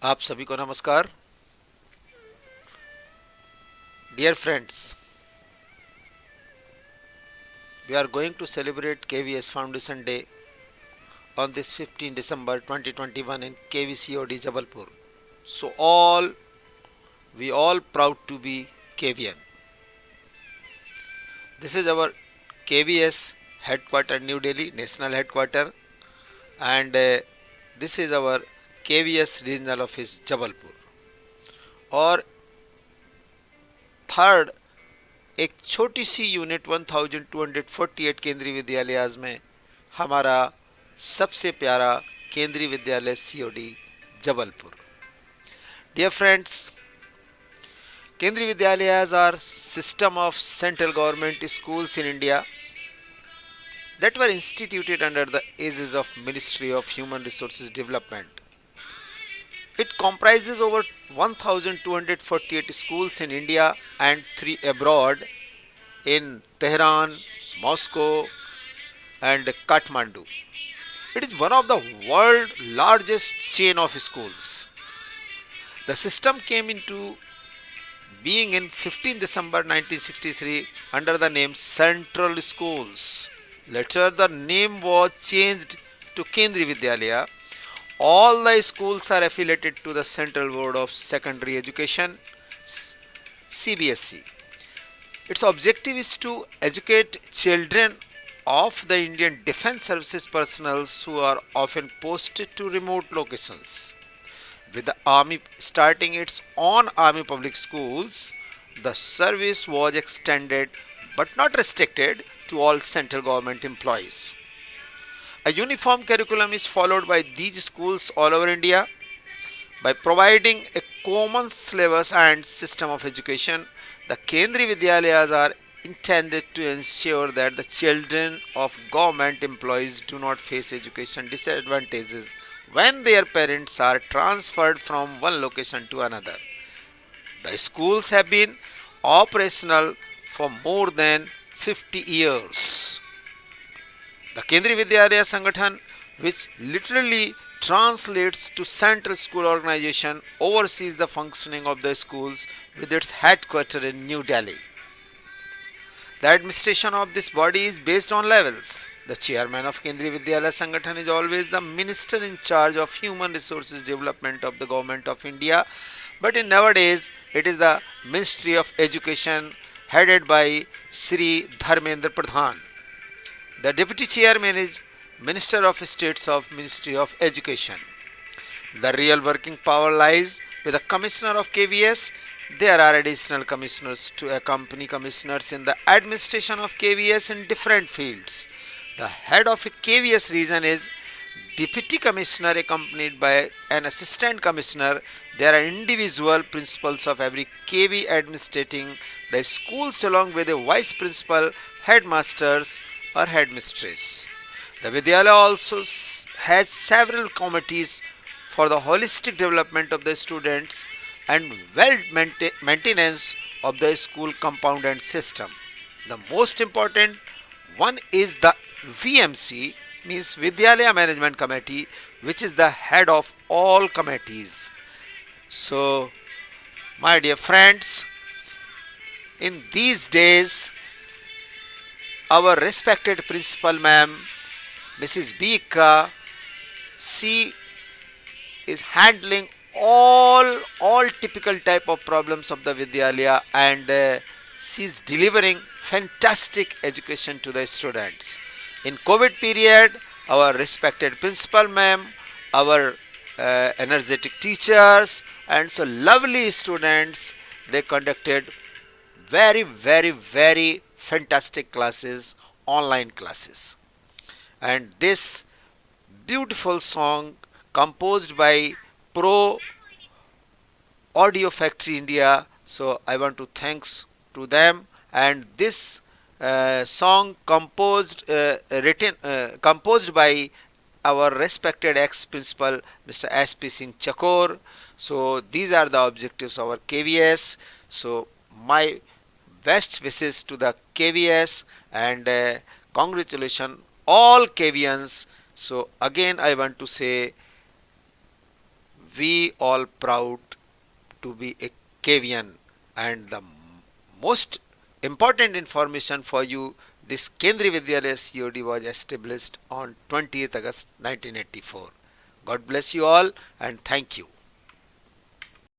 आप सभी को नमस्कार। Dear friends, we are going to celebrate KVS Foundation Day on this 15 December 2021 in KVCOD Jabalpur. So we all proud to be KVN. This is our KVS headquarter New Delhi, national headquarter, and this is our KVS regional office Jabalpur. और third एक छोटी सी unit 1248 केंद्रीय विद्यालय में हमारा सबसे प्यारा केंद्रीय विद्यालय सीओडी जबलपुर। डियर फ्रेंड्स, केंद्रीय विद्यालयs are system of central government schools in India that were instituted under the aegis of Ministry of Human Resources Development. It comprises over 1248 schools in India and 3 abroad in Tehran, Moscow and Kathmandu. It is one of the world's largest chain of schools. The system came into being in 15 December 1963 under the name Central Schools. Later the name was changed to Kendriya Vidyalaya. All the schools are affiliated to the Central Board of Secondary Education, CBSE. Its objective is to educate children of the Indian Defence Services personnel who are often posted to remote locations. With the Army starting its own Army public schools, the service was extended but not restricted to all central government employees. A uniform curriculum is followed by these schools all over India. By providing a common syllabus and system of education, the Kendriya Vidyalayas are intended to ensure that the children of government employees do not face education disadvantages when their parents are transferred from one location to another. The schools have been operational for more than 50 years. The Kendriya Vidyalaya Sangathan, which literally translates to Central School Organization, oversees the functioning of the schools with its headquarters in New Delhi. The administration of this body is based on levels. The chairman of Kendriya Vidyalaya Sangathan is always the minister in charge of human resources development of the government of India, but in nowadays it is the Ministry of Education headed by Sri Dharmendra Pradhan. The deputy chairman is Minister of States of Ministry of Education. The real working power lies with the Commissioner of KVS. There are additional commissioners to accompany commissioners in the administration of KVS in different fields. The head of a KVS region is Deputy Commissioner accompanied by an Assistant Commissioner. There are individual principals of every KV administrating the schools along with a Vice Principal, Headmasters or Headmistress. The Vidyalaya also has several committees for the holistic development of the students and well maintenance of the school compound and system. The most important one is the VMC, means Vidyalaya Management Committee, which is the head of all committees. So, my dear friends, in these days, our respected principal ma'am, Mrs. Bika, she is handling all typical type of problems of the Vidyalaya, and she is delivering fantastic education to the students. In COVID period, our respected principal ma'am, our energetic teachers and so lovely students, they conducted very fantastic classes, online classes. And this beautiful song composed by Pro Audio Factory India, so I want to thanks to them. And this song composed by our respected ex-principal Mr. S.P. Singh Chakor. So these are the objectives of our KVS. So my best wishes to the KVS and congratulations all KVNs. So again I want to say we all proud to be a Kavian. And the most important information for you, this Kendriya Vidyalaya COD was established on 20th August 1984. God bless you all and thank you.